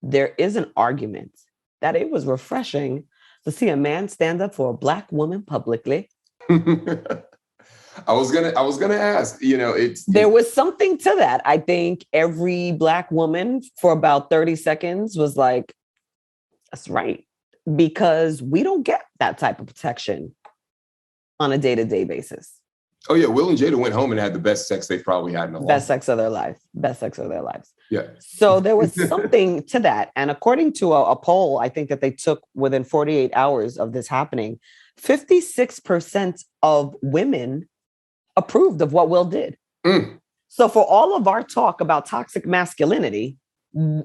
there is an argument that it was refreshing to see a man stand up for a Black woman publicly. I was gonna ask, there was something to that. I think every Black woman for about 30 seconds was like, that's right. Because we don't get that type of protection on a day-to-day basis. Oh yeah, Will and Jada went home and had the best sex they've probably had in a long Best sex of their life. Best sex of their lives. Yeah. So there was something to that. And according to a poll, I think that they took within 48 hours of this happening, 56% of women approved of what Will did. So for all of our talk about toxic masculinity,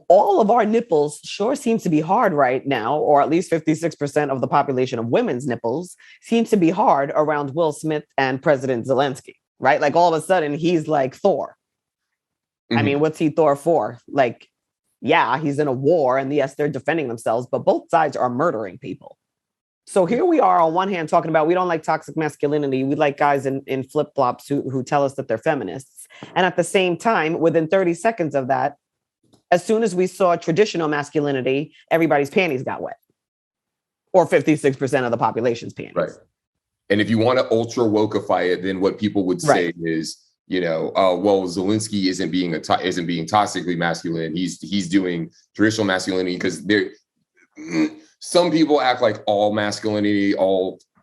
all of our nipples sure seems to be hard right now, or at least 56% of the population of women's nipples seems to be hard around Will Smith and President Zelensky, right? Like all of a sudden he's like Thor. I mean, what's he Thor for? Like, yeah, he's in a war and yes, they're defending themselves, but both sides are murdering people. So here we are on one hand talking about we don't like toxic masculinity. We like guys in flip-flops who tell us that they're feminists. And at the same time, within 30 seconds of that, as soon as we saw traditional masculinity, everybody's panties got wet. Or 56% of the population's panties. Right. And if you want to ultra wokeify it, then what people would say is, well, Zelensky isn't being toxically masculine. He's doing traditional masculinity because some people act like all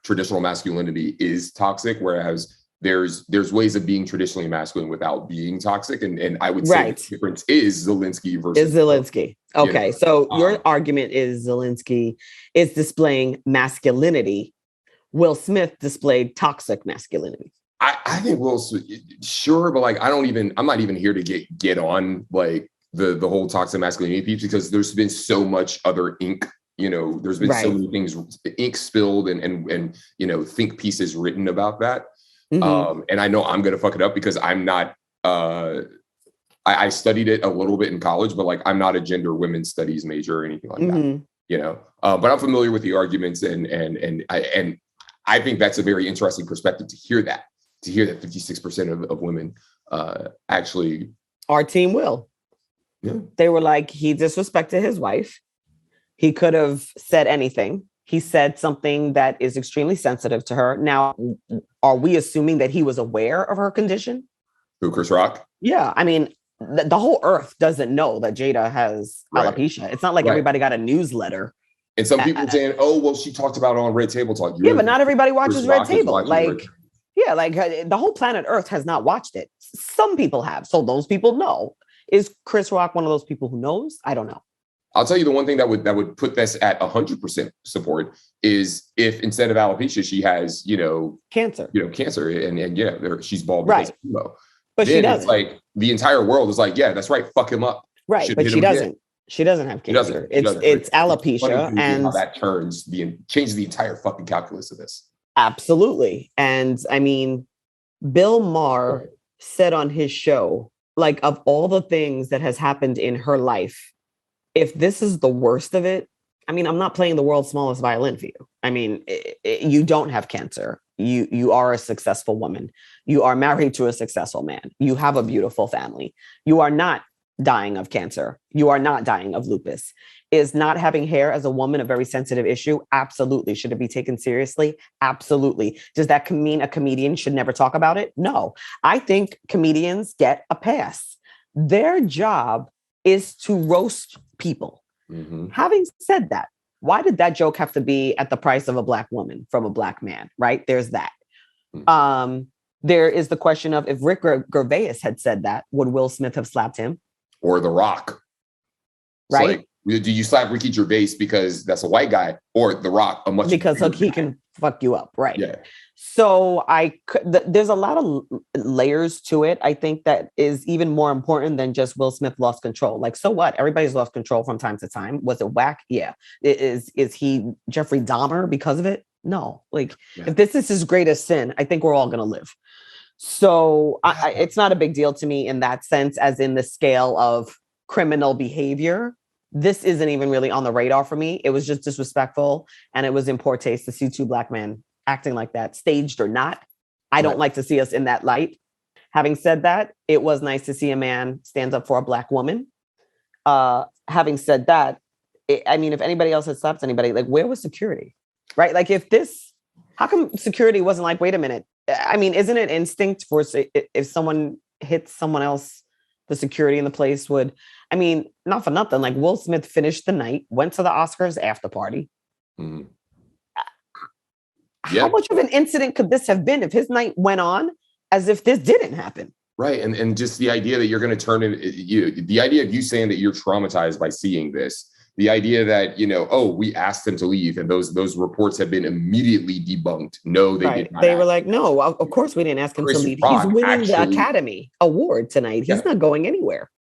traditional masculinity is toxic, whereas there's ways of being traditionally masculine without being toxic. And I would say the difference is Zelensky versus Zelensky. Okay. So your argument is Zelensky is displaying masculinity. Will Smith displayed toxic masculinity. I think Will, sure, but like I'm not even here to get on like the whole toxic masculinity piece because there's been so much other ink. There's been so many things, ink spilled and think pieces written about that. And I know I'm going to fuck it up because I'm not, I studied it a little bit in college, but like, I'm not a gender women's studies major or anything like that, but I'm familiar with the arguments and I think that's a very interesting perspective to hear that 56% of women, actually. Our team Will. Yeah. They were like, he disrespected his wife. He could have said anything. He said something that is extremely sensitive to her. Now, are we assuming that he was aware of her condition? Who, Chris Rock? Yeah. I mean, the whole earth doesn't know that Jada has alopecia. It's not like everybody got a newsletter. And some people saying, oh, well, she talked about it on Red Table Talk. Yeah, but not everybody watches Red Table. The whole planet Earth has not watched it. Some people have. So those people know. Is Chris Rock one of those people who knows? I don't know. I'll tell you the one thing that would put this at 100% support is if instead of alopecia, she has, cancer, cancer and she's bald. Right. But then she doesn't. It's like the entire world is like, yeah, that's right. Fuck him up. Right. But she doesn't. Again. She doesn't have cancer. It's alopecia. And how that changes the entire fucking calculus of this. Absolutely. And I mean, Bill Maher said on his show, like of all the things that has happened in her life, if this is the worst of it, I mean, I'm not playing the world's smallest violin for you. I mean, you don't have cancer. You are a successful woman. You are married to a successful man. You have a beautiful family. You are not dying of cancer. You are not dying of lupus. Is not having hair as a woman a very sensitive issue? Absolutely. Should it be taken seriously? Absolutely. Does that mean a comedian should never talk about it? No. I think comedians get a pass. Their job is to roast people. Having said that, why did that joke have to be at the price of a Black woman from a Black man, right? There's that. There is the question of if Rick Gervais had said that, would Will Smith have slapped him? Or The Rock. Right? Like, do you slap Ricky Gervais because that's a white guy, or The Rock, a much because he can fuck you up, right? Yeah. So there's a lot of layers to it. I think that is even more important than just Will Smith lost control. Like, so what? Everybody's lost control from time to time. Was it whack? Yeah. Is he Jeffrey Dahmer because of it? No. Like, if this is his greatest sin, I think we're all going to live. So it's not a big deal to me in that sense, as in the scale of criminal behavior. This isn't even really on the radar for me. It was just disrespectful. And it was in poor taste to see two Black men acting like that, staged or not. I don't like to see us in that light. Having said that, it was nice to see a man stand up for a Black woman. Having said that, I mean, if anybody else had slapped anybody, like, where was security? Right? Like, how come security wasn't like, wait a minute? I mean, isn't it instinct for if someone hits someone else, the security in the place would, I mean, not for nothing, like Will Smith finished the night, went to the Oscars after party. Mm. How much of an incident could this have been if his night went on as if this didn't happen? Right. And just the idea that you're going to turn the idea of you saying that you're traumatized by seeing this, the idea that, oh, we asked them to leave and those reports have been immediately debunked. No, they did not. They were like, no, of course we didn't ask him to leave. He's winning the Academy Award tonight. He's not going anywhere.